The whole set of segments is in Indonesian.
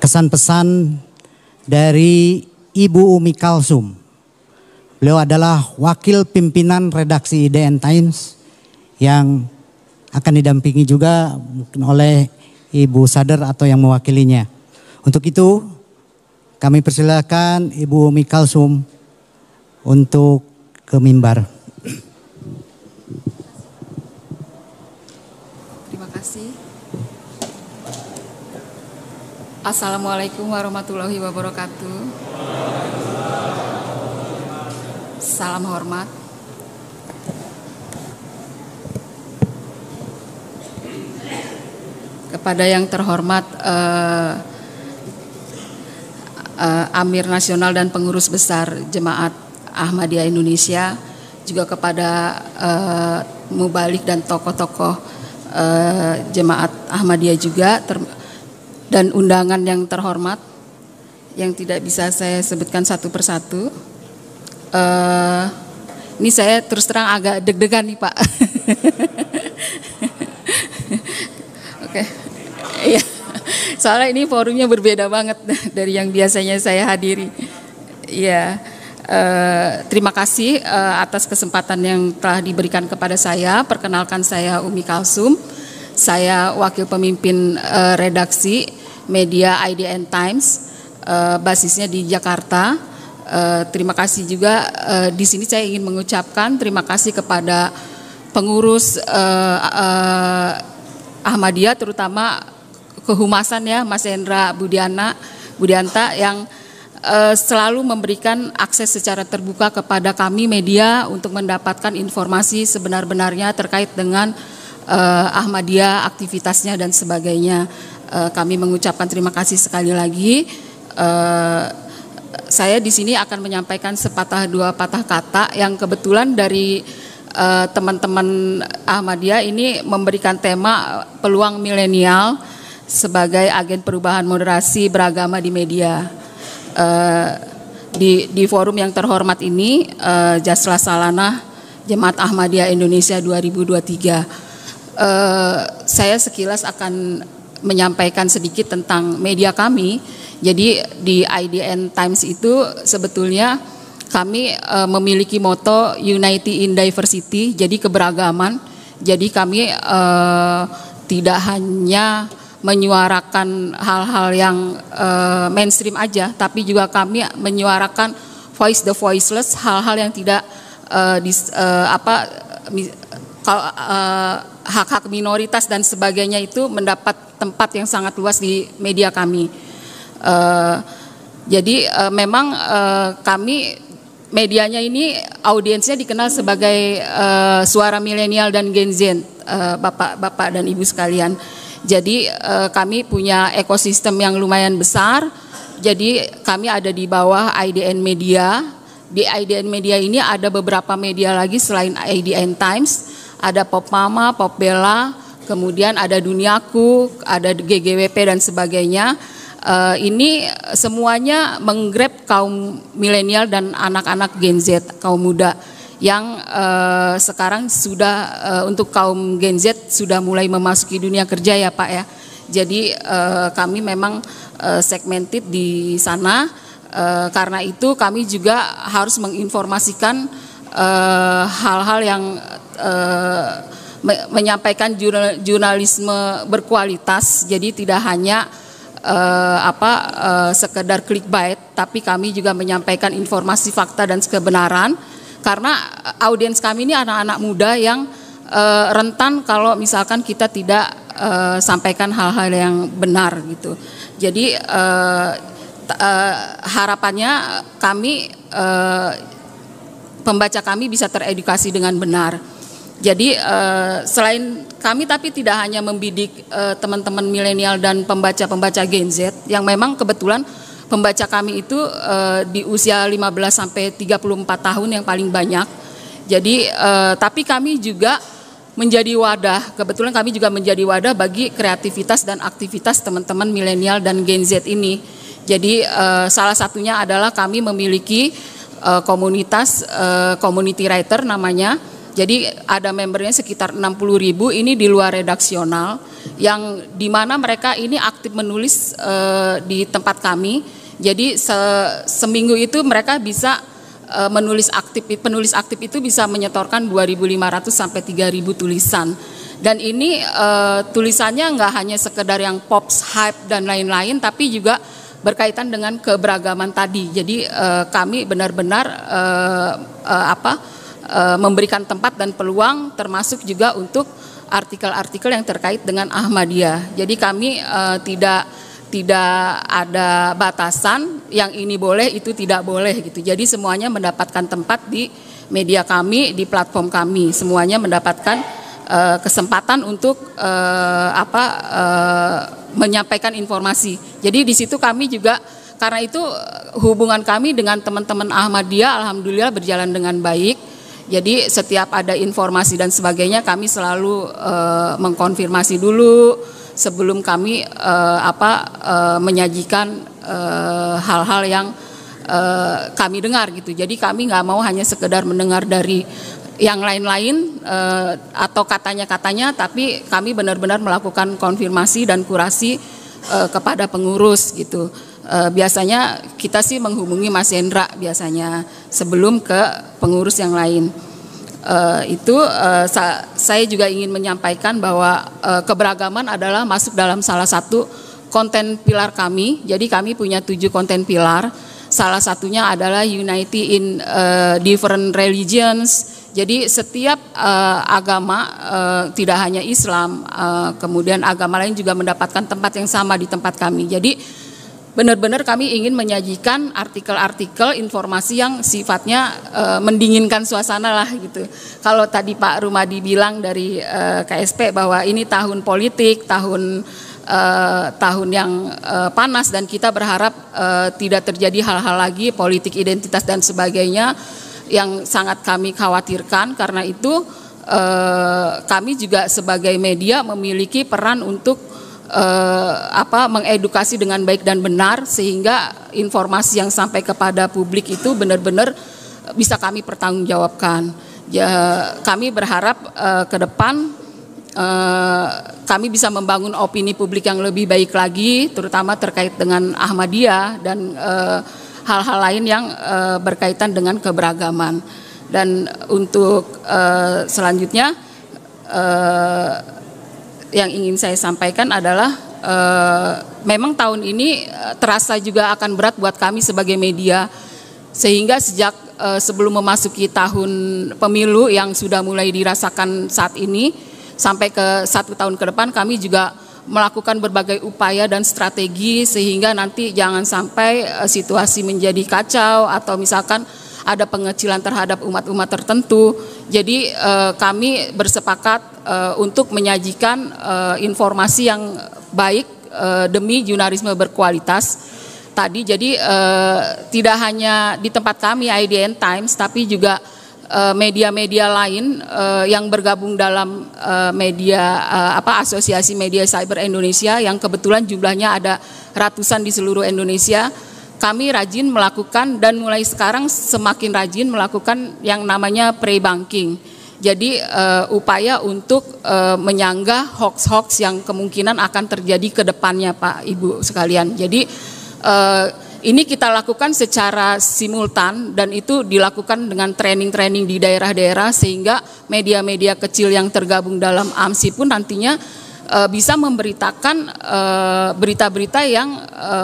kesan-pesan dari Ibu Umi Kalsum. Beliau adalah wakil pimpinan redaksi IDN Times yang akan didampingi juga mungkin oleh Ibu Sadar atau yang mewakilinya. Untuk itu kami persilakan Ibu Umi Kalsum untuk ke mimbar. Terima kasih. Assalamualaikum warahmatullahi wabarakatuh. Salam hormat. Kepada yang terhormat Amir Nasional dan Pengurus Besar Jemaat Ahmadiyah Indonesia, juga kepada mubalik dan tokoh-tokoh Jemaat Ahmadiyah juga, dan undangan yang terhormat yang tidak bisa saya sebutkan satu persatu. Ini saya terus terang agak deg-degan nih Pak. Oke, iya. Soalnya ini forumnya berbeda banget dari yang biasanya saya hadiri. Iya, terima kasih atas kesempatan yang telah diberikan kepada saya. Perkenalkan, saya Umi Kalsum. Saya wakil pemimpin redaksi media IDN Times, basisnya di Jakarta. Terima kasih juga di sini saya ingin mengucapkan terima kasih kepada pengurus Ahmadiyah, terutama kehumasan ya, Mas Hendra Budianta yang selalu memberikan akses secara terbuka kepada kami media untuk mendapatkan informasi sebenar-benarnya terkait dengan Ahmadiyah, aktivitasnya dan sebagainya. Kami mengucapkan terima kasih sekali lagi. Saya di sini akan menyampaikan sepatah dua patah kata yang kebetulan dari teman-teman Ahmadiyah ini memberikan tema peluang milenial sebagai agen perubahan moderasi beragama di media. Di forum yang terhormat ini, Jasla Salanah Jemaat Ahmadiyah Indonesia 2023. Saya sekilas akan menyampaikan sedikit tentang media kami. Jadi di IDN Times itu sebetulnya kami memiliki moto Unity in Diversity, jadi keberagaman. Jadi kami tidak hanya menyuarakan hal-hal yang mainstream aja, tapi juga kami menyuarakan voice the voiceless, hal-hal yang tidak hak-hak minoritas dan sebagainya itu mendapat tempat yang sangat luas di media kami. Jadi memang kami medianya ini audiensnya dikenal sebagai suara milenial dan Gen Z, bapak-bapak dan ibu sekalian. Jadi kami punya ekosistem yang lumayan besar. Jadi kami ada di bawah IDN Media. Di IDN Media ini ada beberapa media lagi selain IDN Times. Ada Pop Mama, Pop Bella, kemudian ada Duniaku, ada GGWP dan sebagainya. Ini semuanya menggrab kaum milenial dan anak-anak Gen Z, kaum muda yang sekarang sudah untuk kaum Gen Z sudah mulai memasuki dunia kerja ya Pak ya. Jadi kami memang segmented di sana, karena itu kami juga harus menginformasikan hal-hal yang menyampaikan jurnalisme berkualitas. Jadi tidak hanya sekedar clickbait, tapi kami juga menyampaikan informasi fakta dan kebenaran, karena audiens kami ini anak-anak muda yang rentan kalau misalkan kita tidak sampaikan hal-hal yang benar gitu. Jadi harapannya kami pembaca kami bisa teredukasi dengan benar. Jadi selain kami tapi tidak hanya membidik teman-teman milenial dan pembaca-pembaca Gen Z yang memang kebetulan pembaca kami itu di usia 15 sampai 34 tahun yang paling banyak. Jadi tapi kami juga menjadi wadah, kebetulan kami juga menjadi wadah bagi kreativitas dan aktivitas teman-teman milenial dan Gen Z ini. Jadi salah satunya adalah kami memiliki komunitas community writer namanya. Jadi ada membernya sekitar 60.000, ini di luar redaksional. yang dimana mereka ini aktif menulis di tempat kami. Jadi seminggu itu mereka bisa penulis aktif itu bisa menyetorkan 2.500 sampai 3.000 tulisan. Dan ini tulisannya nggak hanya sekedar yang pops, hype dan lain-lain, tapi juga berkaitan dengan keberagaman tadi. Jadi kami benar-benar memberikan tempat dan peluang, termasuk juga untuk artikel-artikel yang terkait dengan Ahmadiyah. Jadi kami tidak ada batasan, yang ini boleh itu tidak boleh gitu. Jadi semuanya mendapatkan tempat di media kami, di platform kami. Semuanya mendapatkan kesempatan untuk menyampaikan informasi. Jadi di situ kami juga, karena itu hubungan kami dengan teman-teman Ahmadiyah alhamdulillah berjalan dengan baik. Jadi setiap ada informasi dan sebagainya kami selalu mengkonfirmasi dulu sebelum kami menyajikan hal-hal yang kami dengar gitu. Jadi kami nggak mau hanya sekedar mendengar dari yang lain-lain atau katanya-katanya, tapi kami benar-benar melakukan konfirmasi dan kurasi kepada pengurus gitu. Biasanya kita sih menghubungi Mas Hendra biasanya sebelum ke pengurus yang lain. Saya juga ingin menyampaikan bahwa keberagaman adalah masuk dalam salah satu konten pilar kami. Jadi kami punya 7 konten pilar. Salah satunya adalah Unity in Different Religions. Jadi setiap agama, tidak hanya Islam, kemudian agama lain juga mendapatkan tempat yang sama di tempat kami. Jadi benar-benar kami ingin menyajikan artikel-artikel informasi yang sifatnya mendinginkan suasana lah gitu. Kalau tadi Pak Rumadi bilang dari KSP bahwa ini tahun politik, tahun yang panas, dan kita berharap tidak terjadi hal-hal lagi politik identitas dan sebagainya yang sangat kami khawatirkan. Karena itu kami juga sebagai media memiliki peran untuk mengedukasi dengan baik dan benar, sehingga informasi yang sampai kepada publik itu benar-benar bisa kami pertanggungjawabkan. Ya, kami berharap ke depan kami bisa membangun opini publik yang lebih baik lagi, terutama terkait dengan Ahmadiyah dan hal-hal lain yang berkaitan dengan keberagaman. Dan untuk selanjutnya yang ingin saya sampaikan adalah memang tahun ini terasa juga akan berat buat kami sebagai media, sehingga sejak sebelum memasuki tahun pemilu yang sudah mulai dirasakan saat ini sampai ke 1 tahun ke depan, kami juga melakukan berbagai upaya dan strategi sehingga nanti jangan sampai situasi menjadi kacau atau misalkan ada pengecilan terhadap umat-umat tertentu. Jadi kami bersepakat untuk menyajikan informasi yang baik demi jurnalisme berkualitas tadi. Jadi tidak hanya di tempat kami IDN Times, tapi juga media-media lain yang bergabung dalam Asosiasi Media Cyber Indonesia yang kebetulan jumlahnya ada ratusan di seluruh Indonesia. Kami rajin melakukan dan mulai sekarang semakin rajin melakukan yang namanya pre-banking. Jadi upaya untuk menyanggah hoax-hoax yang kemungkinan akan terjadi ke depannya Pak Ibu sekalian. Jadi ini kita lakukan secara simultan dan itu dilakukan dengan training-training di daerah-daerah sehingga media-media kecil yang tergabung dalam AMSI pun nantinya bisa memberitakan berita-berita yang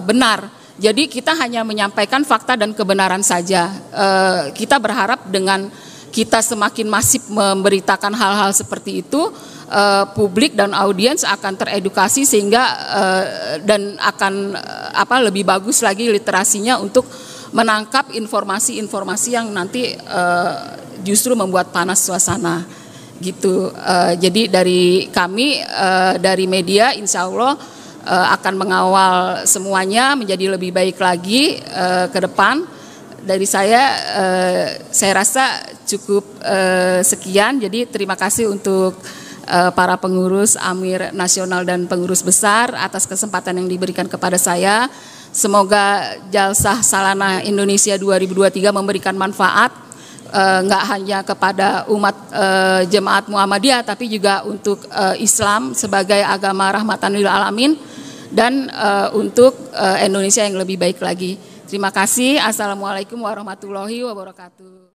benar. Jadi kita hanya menyampaikan fakta dan kebenaran saja. Kita berharap dengan kita semakin masif memberitakan hal-hal seperti itu, publik dan audiens akan teredukasi sehingga dan akan lebih bagus lagi literasinya untuk menangkap informasi-informasi yang nanti justru membuat panas suasana gitu. Jadi dari kami dari media insya Allah akan mengawal semuanya menjadi lebih baik lagi ke depan. Dari saya rasa cukup sekian. Jadi terima kasih untuk para pengurus Amir Nasional dan pengurus besar atas kesempatan yang diberikan kepada saya. Semoga Jalsah Salana Indonesia 2023 memberikan manfaat nggak hanya kepada umat jemaat Muhammadiyah, tapi juga untuk Islam sebagai agama rahmatan lil alamin, dan untuk Indonesia yang lebih baik lagi. Terima kasih. Assalamualaikum warahmatullahi wabarakatuh.